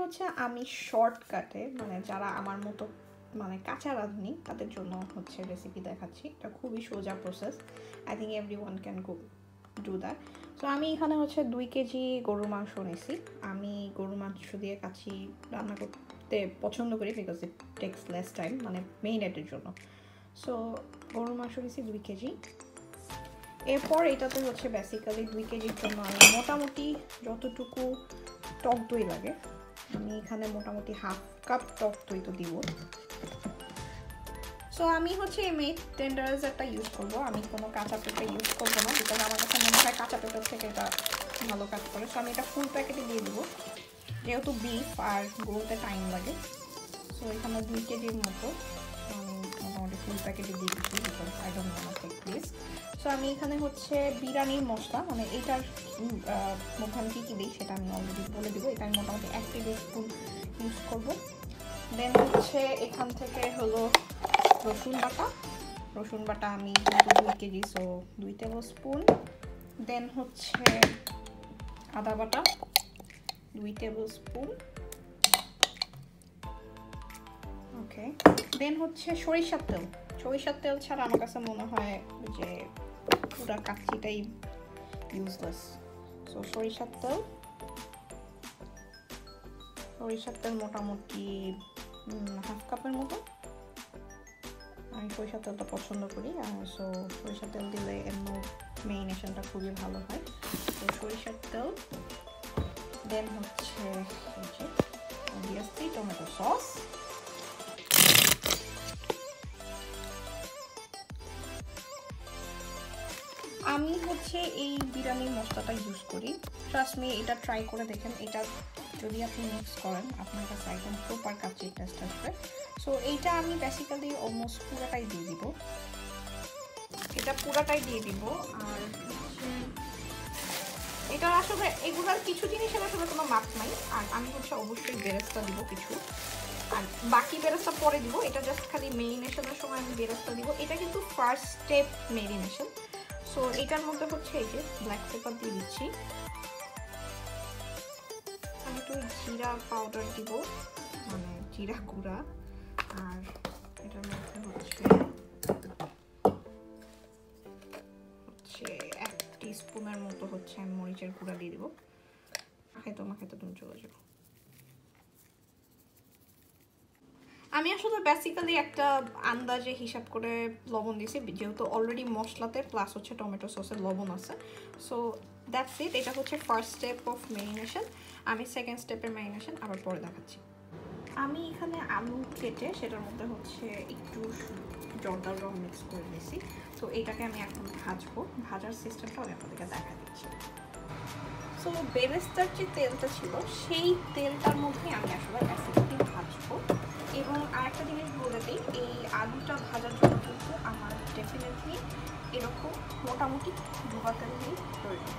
হচ্ছে আমি শর্টকাটে মানে যারা আমার মতো মানে কাঁচা রাঁধুনি তাদের জন্য হচ্ছে রেসিপি দেখাচ্ছি। এটা খুবই সোজা process, I think everyone can do that. So আমি এখানে হচ্ছে 2 কেজি গরুর মাংস নিয়েছি। আমি গরুর মাংস দিয়ে কাচ্চি রান্না করতে পছন্দ করি because it takes less time, মানে মেরিনেটের জন্য। সো গরুর মাংস নিয়েছি 2 কেজি। এরপর এটাতে হচ্ছে বেসিক্যালি 2 কেজির জন্য আমি মোটামুটি যতটুকু টক দই লাগে আমি এখানে মোটামুটি হাফ কাপ টক দই তো দিব। সো আমি হচ্ছে এই মেড টেন্ডারাইজারটা ইউজ করব, আমি কোনো কাঁচা পেঁপে ইউজ করবো না বিকজ আমার কাছে মনে হয় কাঁচা পেঁপের থেকে এটা ভালো কাজ করে। সো আমি এটা ফুল প্যাকেটে দিয়ে দেবো, যেহেতু বিফ আর গরুতে টাইম লাগে। সো এখানে 2 কেজির মতো মোটামুটি ফুল প্যাকেটে দিয়ে দিচ্ছি because I don't want to take risk. So আমি এখানে হচ্ছে বিরিয়ানির মশলা, মানে এইটার মধ্যে আমি কী কী দিই সেটা আমি অলরেডি বলে দিব। এটা আমি মোটামুটি 1 টেবিল স্পুন ইউজ করবো। দেন হচ্ছে এখান থেকে হলো রসুন বাটা আমি 2 কেজি, সো 2 টেবিল স্পুন। দেন হচ্ছে আদা বাটা 2 টেবিল স্পুন। ওকে, দেন হচ্ছে সরিষার তেল ছাড়া আমার কাছে মনে হয় যে পুরো কাচ্চিটাই ইউজলেস। সো সরিষার তেল মোটামুটি হাফ কাপের মতো। আমি সরিষার তেলটা পছন্দ করি, সো সরিষার তেল দিলে এমনি মেরিনেশনটা খুবই ভালো হয়। তো সরিষার তেল, দেন হচ্ছে অবভিয়াসলি টমেটো সস, আমি হচ্ছে এই বিরিয়ানির মশলাটা ইউজ করি। ট্রাস্ট মি, এটা ট্রাই করে দেখেন, এটা যদি আপনি মিক্স করেন আপনার কাছে একদম প্রপার কাচ্চি টেস্ট আসবে। সো এইটা আমি বেসিক্যালি অলমোস্ট পুরোটাই দিয়ে দিব, আর এটা আসলে এগুলোর কিছু জিনিসের আসলে কোনো মাপ নাই। আর আমি হচ্ছে অবশ্যই বেরেস্তা দিব কিছু, আর বাকি বেরেস্তা পরে দিব। এটা জাস্ট খালি মেরিনেশনের সময় আমি বেরেস্তা দিব। এটা কিন্তু ফার্স্ট স্টেপ মেরিনেশন। সো এটার মধ্যে হচ্ছে এই যে ব্ল্যাক পেপার দিয়ে দিচ্ছি, আমি একটু জিরা পাউডার দিব, মানে জিরা গুঁড়া, আর এটার মধ্যে হচ্ছে 1 টিস্পুনের মতো হচ্ছে আমি মরিচের গুঁড়া দিয়ে দিব। মাখাইতে তুমি চলে যাবো। আমি আসলে বেসিক্যালি একটা আন্দাজে হিসাব করে লবণ দিয়েছি, যেহেতু অলরেডি মশলাতে প্লাস হচ্ছে টমেটো সসের লবণ আছে। So that's it. এটা হচ্ছে ফার্স্ট স্টেপ অফ মেরিনেশন। আমি সেকেন্ড স্টেপের মেরিনেশন আবার পরে দেখাচ্ছি। আমি এখানে আলু কেটে সেটার মধ্যে হচ্ছে একটু জর্দার রং মিক্স করে দিয়েছি। তো এটাকে আমি এখন ভাজবো, ভাজার সিস্টেমটাও আমি আপনাদেরকে দেখা দিচ্ছি। সো বেরেস্তার যে তেলটা ছিল সেই তেলটার মধ্যে আমি আসলে বেসিক্যালি ভাজবো। এবং আরেকটা জিনিস বলে দিই, এই আলুটা ভাজার জন্য কিন্তু আমার ডেফিনেটলি এরকম মোটামুটি ডুবা তেল দিয়ে প্রয়োজন।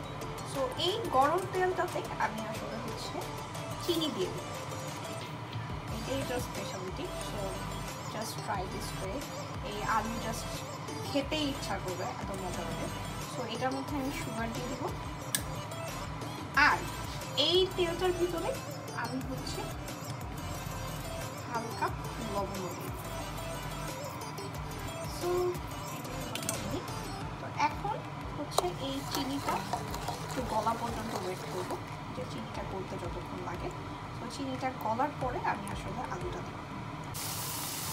সো এই গরম তেলটাতে আমি আসলে হচ্ছে চিনি দিয়ে দিই, এটাই just speciality. So just try this way. এই আলু জাস্ট খেতেই ইচ্ছা করবে, এত মজা হবে। সো এটার মধ্যে আমি সুগার দিয়ে দেবো, আর এই তেলটার ভিতরে আমি হচ্ছে হালকা লবণ দিই। সো এখন হচ্ছে এই চিনিটা একটু গলা পর্যন্ত ওয়েট করবো, যে চিনিটা গলতে যতক্ষণ লাগে। তো চিনিটা গলার পরে আমি আসলে আলুটা দেব।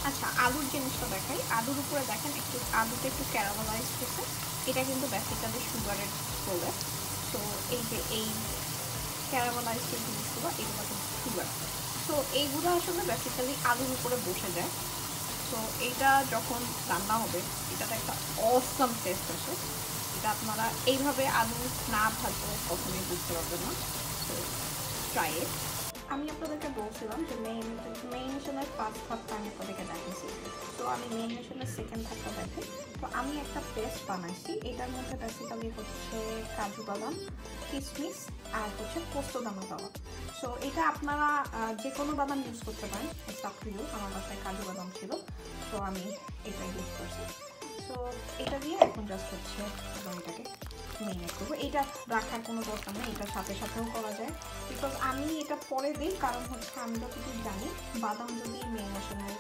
আচ্ছা, আলুর জিনিসটা দেখাই। আলুর উপরে দেখেন আলুটা একটু ক্যারামেলাইজ হয়েছে, এটা কিন্তু বেসিক্যালি সুগারের প্রোডাক্ট। তো এই যে এই ক্যারামেলাইজ যে জিনিসগুলো, এগুলো কিন্তু সুগার। সো এইগুলো আসলে বেসিক্যালি আলুর উপরে বসে যায়। সো এইটা যখন রান্না হবে এটাতে একটা অসাম টেস্ট আসে। এটা আপনারা এইভাবে আলু না ভাজলে কখনোই বুঝতে পারবেন না। তো ট্রাই ইট। আমি আপনাদেরকে বলছিলাম যে মেরিনেশনের ফার্স্ট ধাপটা আমি আপনাদেরকে দেখাইছি। তো আমি মেরিনেশনের সেকেন্ড ধাপটা দেখাই। তো আমি একটা পেস্ট বানাইছি, এটার মধ্যে বেসিক্যালি হচ্ছে কাজু বাদাম, কিশমিশ আর হচ্ছে পোস্তদানা দেওয়া। সো এটা আপনারা যে কোনো বাদাম ইউজ করতে পারেন, ইটস আপ টু ইউ। আমার বাসায় কাজু বাদাম ছিল, তো আমি এটা ইউজ করছি। সো সো এটা দিয়ে এখন জাস্ট হচ্ছে এটাকে মেরিনেট করবো। এটা রাখার কোনো দরকার নেই, এটার সাথে সাথেও করা যায়, বিকজ আমি এটা পরে দিই, কারণ হচ্ছে আমি যতটুকু জানি বাদাম যদি মেরিনেশনের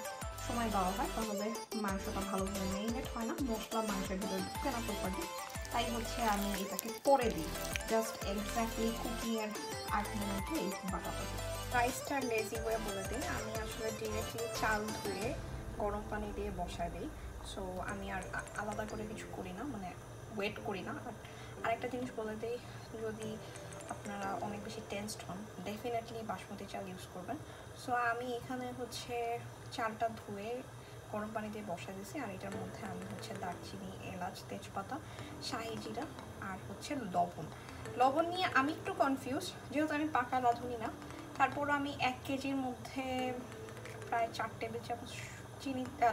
সময় দেওয়া হয় তাহলে মাংসটা ভালোভাবে মেরিনেট হয় না, মশলা মাংসের ভিতরে ঢুকে না প্রপারলি, তাই হচ্ছে আমি এটাকে পরে দিই, জাস্ট এক্স্যাক্টলি কুকিংয়ের 8 মিনিটে এই বাটাটা দিই। রাইসটা লেজি হয়ে বলে দিই, আমি আসলে ডিরেক্টলি চাল ধুয়ে গরম পানি দিয়ে বসায় দিই। সো আমি আর আলাদা করে কিছু করি না, মানে ওয়েট করি না। বাট আরেকটা জিনিস বলে দিই, যদি আপনারা অনেক বেশি টেনসড হন ডেফিনেটলি বাসমতি চাল ইউজ করবেন। সো আমি এখানে হচ্ছে চালটা ধুয়ে গরম পানি দিয়ে বসা দিয়েছি, আর এটার মধ্যে আমি হচ্ছে দারচিনি, এলাচ, তেজপাতা, শাহি জিরা আর হচ্ছে লবণ নিয়ে আমি একটু কনফিউজ, যেহেতু আমি পাকা রাঁধুনি না, তারপর আমি 1 কেজির মধ্যে প্রায় 4 টেবিল চামচ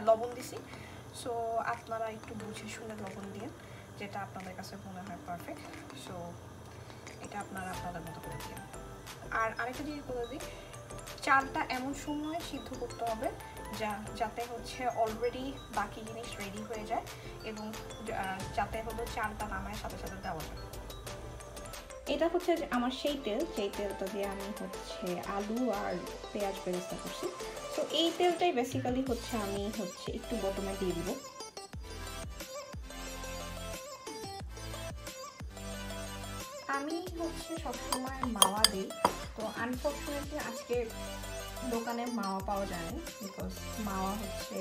লবণ দিছি। সো আপনারা একটু বুঝে শুনে লবণ দিয়ে, যেটা আপনাদের কাছে মনে হয় পারফেক্ট। সো এটা আপনারা আপনাদের মতো করে দিন। আর আরেকটা জিনিস বলে দিই, চালটা এমন সময় সিদ্ধ করতে হবে যাতে হচ্ছে অলরেডি বাকি জিনিস রেডি হয়ে যায়, এবং যাতে হলো চালটা নামায় সাথে সাথে দেওয়া যায়। এটা হচ্ছে আমার সেই তেল, যেই তেলটা দিয়ে আমি হচ্ছে আলু আর পেঁয়াজ বেরেস্তা করছি। তো এই তেলটাই বেসিক্যালি হচ্ছে আমি হচ্ছে একটু বটমে দিয়ে দিব। আমি হচ্ছে সবসময় মাওয়া দিই, তো আনফর্চুনেটলি আজকে দোকানে মাওয়া পাওয়া যায়নি, বিকজ মাওয়া হচ্ছে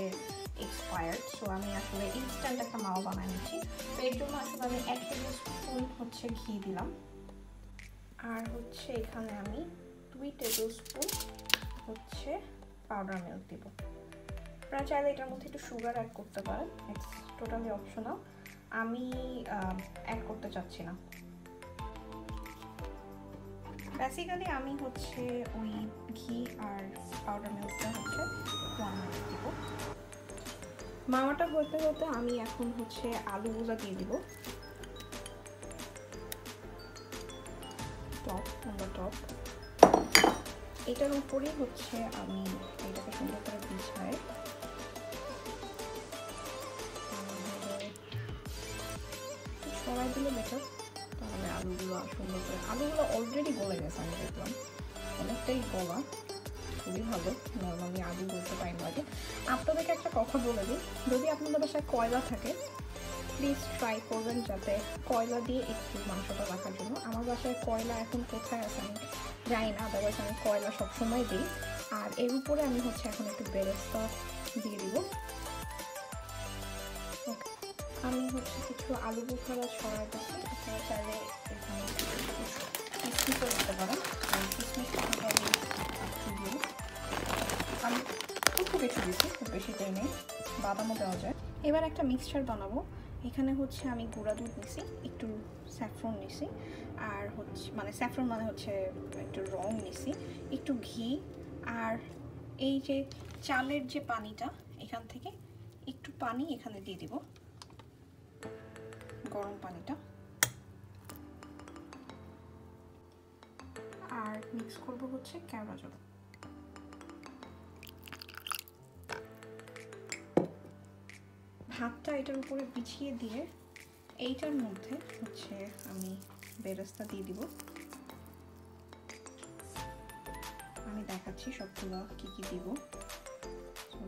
এক্সপায়ার্ড। সো আমি আসলে ইনস্ট্যান্ট একটা মাওয়া বানিয়ে নিচ্ছি। তো এর জন্য আসলে আমি 1 টেবিল স্পুন হচ্ছে ঘি দিলাম, আর হচ্ছে এখানে আমি 2 টেবিল স্পুন হচ্ছে পাউডার মিল্ক দিব। আপনারা চাইলে এটার মধ্যে একটু সুগার অ্যাড করতে পারেন, ইটস টোটালি অপশনাল, আমি অ্যাড করতে চাচ্ছি না। বেসিক্যালি আমি হচ্ছে ওই ঘি আর পাউডার মিল্কটা হচ্ছে 1 মিনিট দিব। মাওয়াটা হতে হতে আমি এখন হচ্ছে আলুগুলা দিয়ে দিব টপ অন দ্য টপ। এটার উপরে হচ্ছে আমি এটাকে সুন্দর করে বিছাই, সবাই দিলে বেটার, তাহলে আলুগুলো সুন্দর করে, আলুগুলো অলরেডি গলে গেছে, আমি দেখলাম অনেকটাই গলা, খুবই ভালো। নর্মালি আলু গলতে টাইম লাগে। আপনাদেরকে একটা কথা বলে দিই, যদি আপনাদের বাসায় কয়লা থাকে প্লিজ ট্রাই করবেন যাতে কয়লা দিয়ে একটু মাংসটা রাখার জন্য। আমার বাসায় কয়লা এখন কোথায় আছে আমি জানি না, আদারওয়াইজ আমি কয়লা সবসময় দিই। আর এর উপরে আমি হচ্ছে এখন একটু বেরেস্তা দিয়ে দিব। ওকে, আমি হচ্ছে কিছু আলু বোখারা ছড়াই দিচ্ছি, আপনারা চাইলে এখানে কিসমিসও দিতে পারেন। আমি একটু কিছু দিচ্ছি, খুব বেশিটাই নেই, বাদামও দেওয়া যায়। এবার একটা মিক্সচার বানাবো। এখানে হচ্ছে আমি গুঁড়া দুধ নিছি, একটু স্যাফরন নিছি, আর হচ্ছে মানে স্যাফরন মানে হচ্ছে একটু রং নিছি, একটু ঘি, আর এই যে চালের যে পানিটা এখান থেকে একটু পানি এখানে দিয়ে দিব, গরম পানিটা, আর মিক্স করব হচ্ছে কেওড়া জল। ভাতটা এটার উপরে বিছিয়ে দিয়ে এইটার মধ্যে হচ্ছে আমি বেরেস্তা দিয়ে দিব। আমি দেখাচ্ছি সবগুলো কি কি দিব,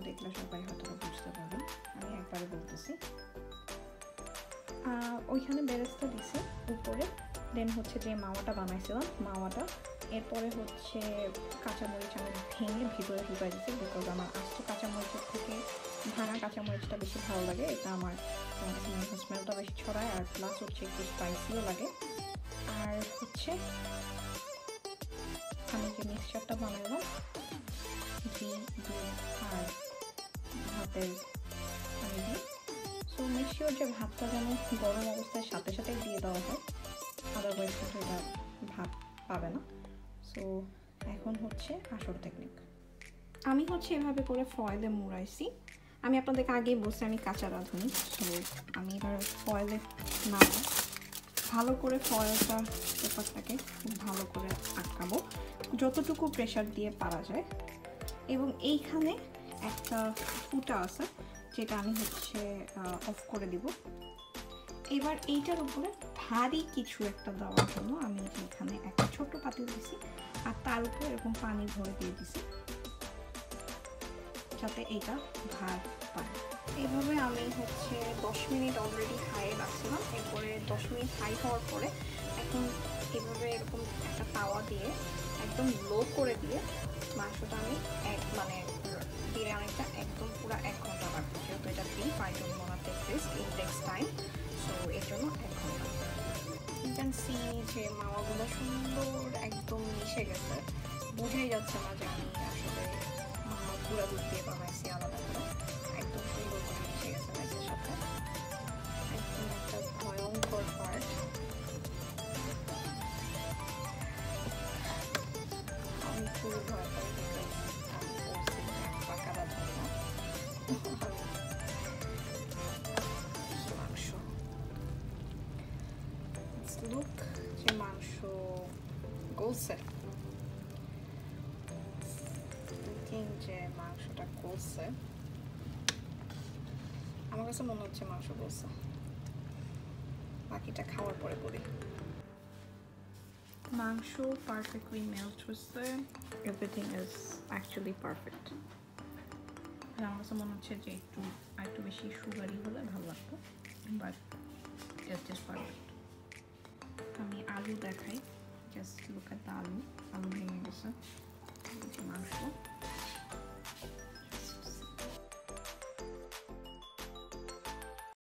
দেখলে সবাই হয়তো বুঝতে পারবেন, আমি একবারে বলতেছি। ওইখানে বেরেস্তা দিছি উপরে, দেন হচ্ছে যে মাওয়াটা বানাইছিলাম মাওয়াটা, এরপরে হচ্ছে কাঁচামরিচ আমি ভেঙে ভিতরে ঢুকাই দিচ্ছি, বিকজ আমার আস্ত কাঁচামরিচের থেকে ভাঙা কাঁচামরিচটা বেশি ভালো লাগে, এটা আমার স্মেলটা বেশি ছড়ায়, আর প্লাস হচ্ছে একটু স্পাইসিও লাগে। আর হচ্ছে আমি যে মিক্সচারটা বানালাম ঘি, দুধ আর ভাতের পানি দিয়ে, সো মেক শিওর যে ভাতটা যেন গরম অবস্থায় সাথে সাথে দিয়ে দেওয়া হয়, আদারওয়াইজ কিন্তু এটা ভাত পাবে না। সো এখন হচ্ছে আসল টেকনিক, আমি হচ্ছে এভাবে করে ফয়েলে মুড়াইছি। আমি আপনাদেরকে আগেই বলছি আমি কাঁচা রাঁধুনি, সো আমি এবার ফয়েলে না ভালো করে ফয়েলটা পেপারটাকে খুব ভালো করে আটকাবো যতটুকু প্রেশার দিয়ে পারা যায়। এবং এইখানে একটা ফুটা আছে যেটা আমি হচ্ছে অফ করে দিব। এবার এইটার উপরে ভারী কিছু একটা দেওয়ার জন্য আমি এখানে একটা ছোট্ট পাতিল দিছি আর তার উপরে এরকম পানি ভরে দিয়ে দিছি যাতে এটা ভার পায়। এইভাবে আমি হচ্ছে 10 মিনিট অলরেডি হাই রাখছিলাম। এরপরে 10 মিনিট হাই হওয়ার পরে এখন এভাবে এরকম একটা তাওয়া দিয়ে একদম লো করে দিয়ে মাংসটা আমি মানে বিরিয়ানিটা একদম পুরো 1 ঘন্টা রাখবো, যেহেতু এটা beef I don't want to take risk in text time, so এর জন্য 1 ঘন্টা। ইউ ক্যান সি যে মাওয়াগুলো সুন্দর একদম মিশে গেছে, বোঝাই যাচ্ছে না যে আমি আসলে পুরো দুধ দিয়ে বানাইছি আলাদা করে, একদম সুন্দর করে মিশে গেছে রাইসের সাথে। একদম একটা ভয়ঙ্কর পার্ট। আমি খুবই ভয় পাই পাকাটা ধরে না মাংস। লুক যে মাংস গলছে, যে মাংসটা গলছে, আমার কাছে মনে হচ্ছে মাংস গলছে। বাকিটা খাওয়ার পরে বলি। মাংস পারফেক্টলি মেল্ট হচ্ছে, এভরিথিং ইজ অ্যাকচুয়ালি পারফেক্ট। আমার কাছে মনে হচ্ছে যে একটু বেশি সুগারি হলে ভালো লাগতো, বাট ইটস জাস্ট পারফেক্ট। আমি আলু দেখাই, জাস্ট লুক এট দ্য আলু ভেঙে গেছে। মাংস